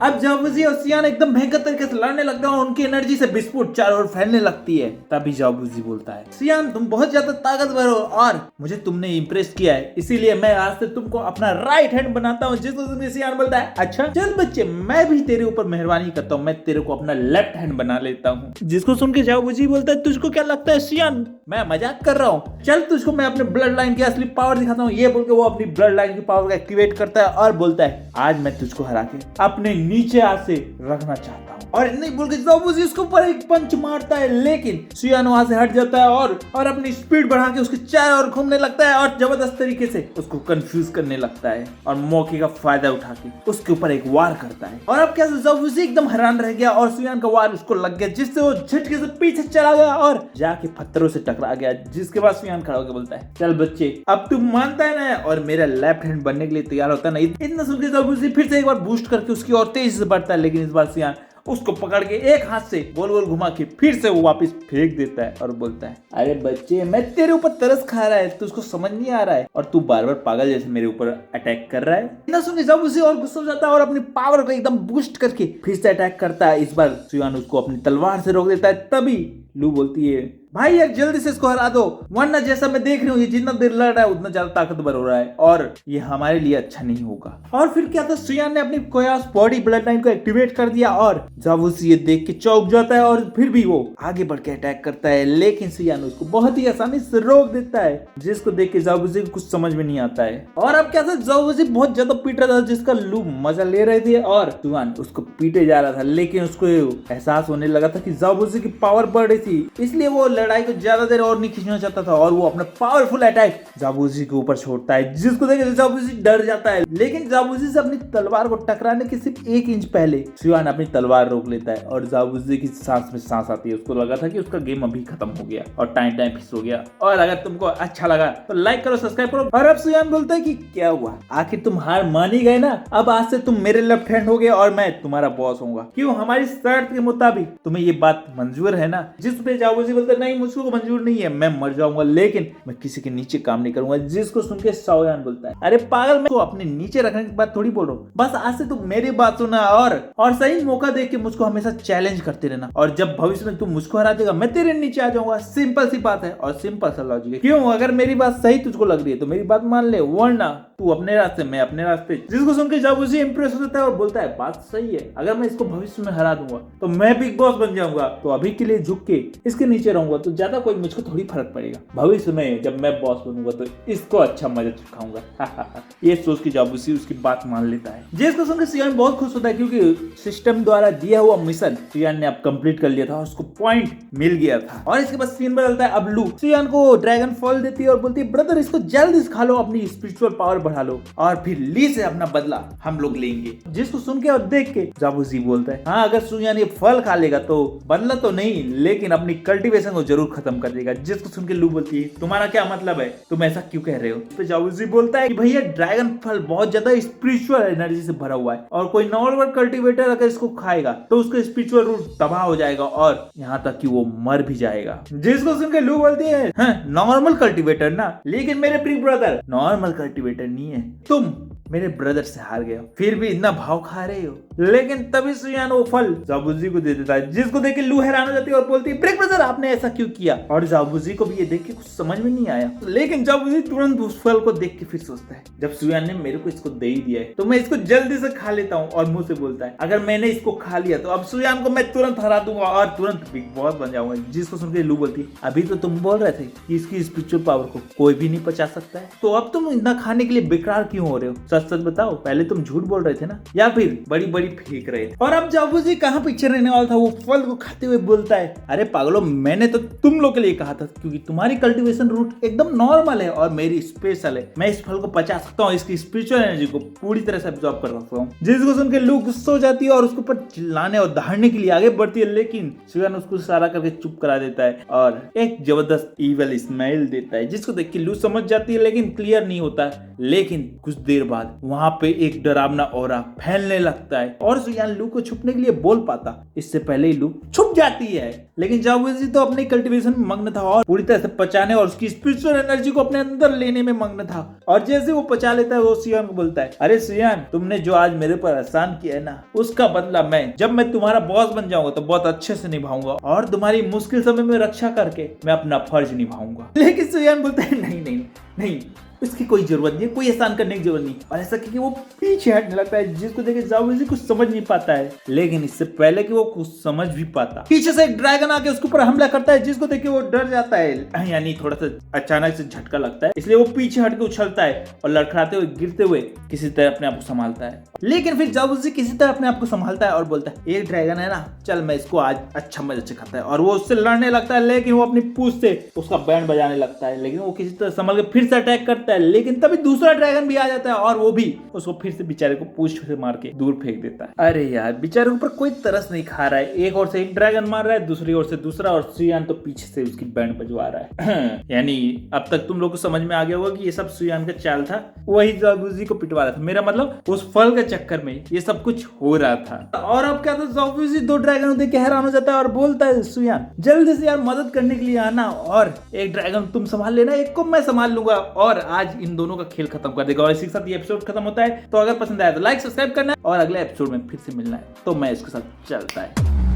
अब जाबूजी और सियान एकदम भयंकर तरीके से लड़ने लगते हैं और उनकी एनर्जी से बिस्कुट चारों ओर फैलने लगती है। तभी जाबूजी बोलता है, सियान तुम बहुत ज्यादा ताकतवर हो और मुझे तुमने इम्प्रेस किया है, इसीलिए मैं आज से तुमको अपना राइट हैंड बनाता हूँ। जिसको सुनकर सियान बोलता है, अच्छा चल बच्चे, मैं भी तेरे ऊपर मेहरबानी करता हूँ, मैं तेरे को अपना लेफ्ट हैंड बना लेता हूँ। जिसको सुन के जाबूजी बोलता है, तुझको क्या लगता है सियान मैं मजाक कर रहा हूँ, चल तुझको मैं अपने ब्लड लाइन की असली पावर दिखाता हूँ। ये बोल के वो अपनी ब्लड लाइन की पावर को एक्टिवेट करता है और बोलता है, आज मैं तुझको हरा के अपने नीचे हाथ से रखना चाहता हूँ। और नहीं बोल के जाबूजी उसके ऊपर एक पंच मारता है, लेकिन सियान वहां से हट जाता है और अपनी स्पीड बढ़ा के उसके चारों ओर घूमने लगता है और जबरदस्त तरीके से उसको कंफ्यूज करने लगता है और मौके का फायदा उठा के उसके ऊपर एक वार करता है। और अब क्या जाबूजी एकदम हैरान रह गया और सियान का वार उसको लग गया, जिससे वो झटके से पीछे चला गया और जाके पत्थरों से टकरा गया। जिसके बाद सियान खड़ा होकर बोलता है, चल बच्चे अब तू मानता है ना और मेरा लेफ्ट हैंड बनने के लिए तैयार होता है ना। इतना सुन के जाबूजी फिर से एक बार बूस्ट करके उसकी और तेजी से बढ़ता है, लेकिन इस बार सियान उसको पकड़ के एक हाथ से गोल गोल घुमा के फिर से वो वापस फेंक देता है और बोलता है, अरे बच्चे मैं तेरे ऊपर तरस खा रहा है, तुझको समझ नहीं आ रहा है और तू बार बार पागल जैसे मेरे ऊपर अटैक कर रहा है। इतना सुन के जब उसे और गुस्सा हो जाता है और अपनी पावर को एकदम बूस्ट करके फिर से अटैक करता है। इस बार सियान उसको अपनी तलवार से रोक देता है। तभी लू बोलती है, भाई यार जल्दी से इसको हरा दो, वरना जैसा मैं देख रही हूँ ये जितना देर लड़ रहा है उतना ज्यादा ताकतवर हो रहा है और ये हमारे लिए अच्छा नहीं होगा। और फिर क्या था, सियान ने अपनी कोयास बॉडी ब्लड लाइन को एक्टिवेट कर दिया और जाबूजी ये देख के चौंक जाता है और फिर भी वो आगे बढ़ के अटैक करता है, लेकिन सियान उसको बहुत ही आसानी से रोक देता है। जिसको देख के जाबूजी को कुछ समझ में नहीं आता है। और अब क्या था, जाबूजी बहुत ज्यादा पीट रहा था, जिसका लू मजा ले रहे थे और सियान उसको पीटे जा रहा था, लेकिन उसको एहसास होने लगा था कि जाबूजी की पावर बढ़ रही थी, इसलिए वो लड़ाई को ज्यादा देर और नहीं खींचना चाहता था और वो अपना पावरफुल अटैक जाबूजी के ऊपर छोड़ता है। जिसको देख के जाबूजी डर जाता है, लेकिन जाबूजी से अपनी तलवार को टकराने के सिर्फ 1 इंच पहले सियान अपनी तलवार रोक लेता है और जाबूजी की सांस में सांस आती है। उसको लगा था कि उसका गेम अभी खत्म हो गया और टाइम फिक्स हो गया। और अगर तुमको अच्छा लगा तो लाइक करो, सब्सक्राइब करो। और अब सियान बोलता है कि क्या हुआ, आखिर तुम हार मान ही गए ना, अब आज से तुम मेरे लेफ्ट हैंड हो गए और मैं तुम्हारा बॉस होऊंगा। क्यों, हमारी शर्त के मुताबिक तुम्हें ये बात मंजूर है ना? जिस पे जाबूजी बोलता है, नहीं मुझको मंजूर नहीं है, मैं मर जाऊंगा लेकिन मैं किसी के नीचे काम नहीं करूंगा। जिसको सुन के साओयान बोलता है, अरे पागल, मैं तो अपने नीचे रखने की बात थोड़ी बोल रहा हूँ, बस आज से तुम मेरी बात सुना और सही मौका देख के मुझको हमेशा चैलेंज करते रहना और जब भविष्य में तुम मुझको हरा देगा मैं तेरे नीचे आ जाऊंगा। सिंपल सी बात है और सिंपल सा लॉजिक है। क्यों, अगर मेरी बात सही तुझको लग रही है तो मेरी बात मान ले, वरना तू अपने रास्ते मैं अपने रास्ते। जिसको सुन के जाबूजी इंप्रेस हो जाता है और बोलता है, बात सही है, अगर मैं इसको भविष्य में हरा दूंगा तो मैं बिग बॉस बन जाऊंगा, तो अभी के लिए झुक के इसके नीचे रहूंगा तो ज्यादा कोई मुझको थोड़ी फर्क पड़ेगा, भविष्य में जब मैं बॉस बनूंगा तो इसको अच्छा मजा चुकाऊंगा। ये सोच के जाबूजी उसकी बात मान लेता है। जिसको सुनकर सियान बहुत खुश होता है क्योंकि सिस्टम द्वारा दिया हुआ मिशन सियान ने अब कंप्लीट कर लिया था और उसको पॉइंट मिल गया था। और इसके बाद सीन बदलता है। अब लू सियान को ड्रैगन फॉल देती है और बोलती है, ब्रदर इसको जल्दी खा लो, अपनी स्पिरिचुअल पावर बढ़ा लो और फिर ली से अपना बदला हम लोग लेंगे। जिसको सुन के और देख के जाबूजी बोलता है, हाँ अगर सियान ये फल खा लेगा तो बदला तो नहीं लेकिन अपनी कल्टीवेशन को जरूर खत्म कर देगा। जिसको सुन के लू बोलती है, तुम्हारा क्या मतलब है, तुम ऐसा क्यों कह रहे हो? तो जाबूजी बोलता है कि भैया ड्रैगन फल बहुत ज्यादा स्पिरिचुअल एनर्जी से भरा हुआ है और कोई नॉर्मल कल्टीवेटर अगर इसको खाएगा तो उसका स्पिरिचुअल रूट तबाह हो जाएगा और यहाँ तक कि वो मर भी जाएगा। जिसको सुन के लू बोलती है, नॉर्मल कल्टीवेटर ना, लेकिन मेरे प्रिय ब्रदर नॉर्मल कल्टीवेटर नहीं है, तुम मेरे ब्रदर से हार गए हो, फिर भी इतना भाव खा रहे हो। लेकिन तभी सियान वो फल जाबूजी को दे देता है, जिसको देख के लू हैरान हो जाती है और बोलती है, ब्रेक ब्रदर आपने ऐसा क्यों किया? और जाबूजी को भी ये देख के कुछ समझ में नहीं आया, लेकिन जाबूजी तुरंत उस फल को देख के फिर सोचता है, जब सियान ने मेरे को इसको दे ही दिया है तो मैं इसको जल्दी से खा लेता हूँ। और मुंह से बोलता है, अगर मैंने इसको खा लिया तो अब सियान को मैं तुरंत हरा दूंगा और तुरंत बिग बॉस बन जाऊंगा। जिसको सुन के लू बोलती है, अभी तो तुम बोल रहे थे कि इसकी स्पिरिचुअल पावर को कोई भी नहीं पचा सकता है, तो अब तुम इतना खाने के लिए बेकार क्यों हो रहे हो? सच सच बताओ, पहले तुम झूठ बोल रहे थे ना, या फिर बड़ी बड़ी फेंक रहे थे? और अब जाबूजी कहाँ पीछे रहने वाला था, वो फल को खाते हुए बोलता है, अरे पागलों, मैंने तो तुम लोग के लिए कहा था क्योंकि तुम्हारी कल्टीवेशन रूट एकदम नॉर्मल है और मेरी स्पेशल है, मैं इस फल को पचा सकता हूँ, इसकी स्पिरिचुअल एनर्जी को पूरी तरह से एब्जॉर्ब कर सकता हूँ। जिसको सुन के लू गुस्सा हो जाती है और उसके ऊपर चिल्लाने और दहाड़ने के लिए आगे बढ़ती है, लेकिन सियान उसको इशारा करके चुप करा देता है और एक जबरदस्त ईवल स्माइल देता है। जिसको देख के लू समझ जाती है लेकिन क्लियर नहीं होता। लेकिन कुछ देर बाद बाद वहाँ पे एक डरावना ऑरा फैलने लगता है और सुयान लू को छुपने के लिए बोल पाता, इससे पहले ही लू छुप जाती है। लेकिन जाओजी तो अपने कल्टीवेशन में मग्न था और पूरी तरह से पचाने और उसकी स्पिरिचुअल एनर्जी को अपने अंदर लेने में मग्न था। और जैसे वो पचा लेता है वो सुयान को बोलता है, अरे सुयान, तुमने जो आज मेरे पर एहसान किया है ना, उसका बदला मैं जब मैं तुम्हारा बॉस बन जाऊंगा तो बहुत अच्छे से निभाऊंगा और तुम्हारी मुश्किल समय में रक्षा करके मैं अपना फर्ज निभाऊंगा। लेकिन सुयान बोलता है, नहीं नहीं नहीं, इसकी कोई जरूरत नहीं है, कोई एहसान करने की जरूरत नहीं। और ऐसा कि वो पीछे हटने लगता है, जिसको देखे जाओजी कुछ समझ नहीं पाता है। लेकिन इससे पहले कि वो कुछ समझ भी पाता, पीछे से एक ड्रैगन आके उसके ऊपर हमला करता है, जिसको देख के वो डर जाता है, यानी थोड़ा सा अचानक से झटका लगता है, इसलिए वो पीछे हट के उछलता है और लड़खड़ाते हुए गिरते हुए किसी तरह अपने आप को संभालता है। लेकिन फिर जाओजी किसी तरह अपने आप को संभालता है और बोलता है, एक ड्रैगन है ना, चल मैं इसको आज अच्छा मजा चखाता है। और वो उससे लड़ने लगता है, लेकिन वो अपनी पूंछ से उसका बैंड बजाने लगता है, लेकिन वो किसी तरह संभल के फिर से अटैक करता है। लेकिन तभी दूसरा ड्रैगन भी आ जाता है और वो भी उसको फिर से बेचारे को पूंछ से मार के दूर फेंक देता है। अरे यार, बेचारे ऊपर कोई तरस नहीं खा रहा है, एक ओर से एक ड्रैगन मार रहा है, दूसरी ओर से दूसरा, और सुयान तो पीछे से उसकी बैंड बजवा रहा है। यानी अब तक तुम लोग को समझ में आ गया होगा कि ये सब सुयान का चाल था, वही जाबूजी को पिटवा रहा था। मेरा मतलब उस फल के चक्कर में ये सब कुछ हो रहा था। और अब क्या था, जाबूजी दो ड्रैगन देख के हैरान हो जाता है और बोलता है, सुयान जल्दी से यार मदद करने के लिए आना, और एक ड्रैगन तुम संभाल लेना, एक को मैं संभाल लूंगा, और आज इन दोनों का खेल खत्म कर देगा। और इसी के साथ ये एपिसोड खत्म होता है। तो अगर पसंद आया तो लाइक सब्सक्राइब करना है और अगले एपिसोड में फिर से मिलना है। तो मैं इसके साथ चलता है।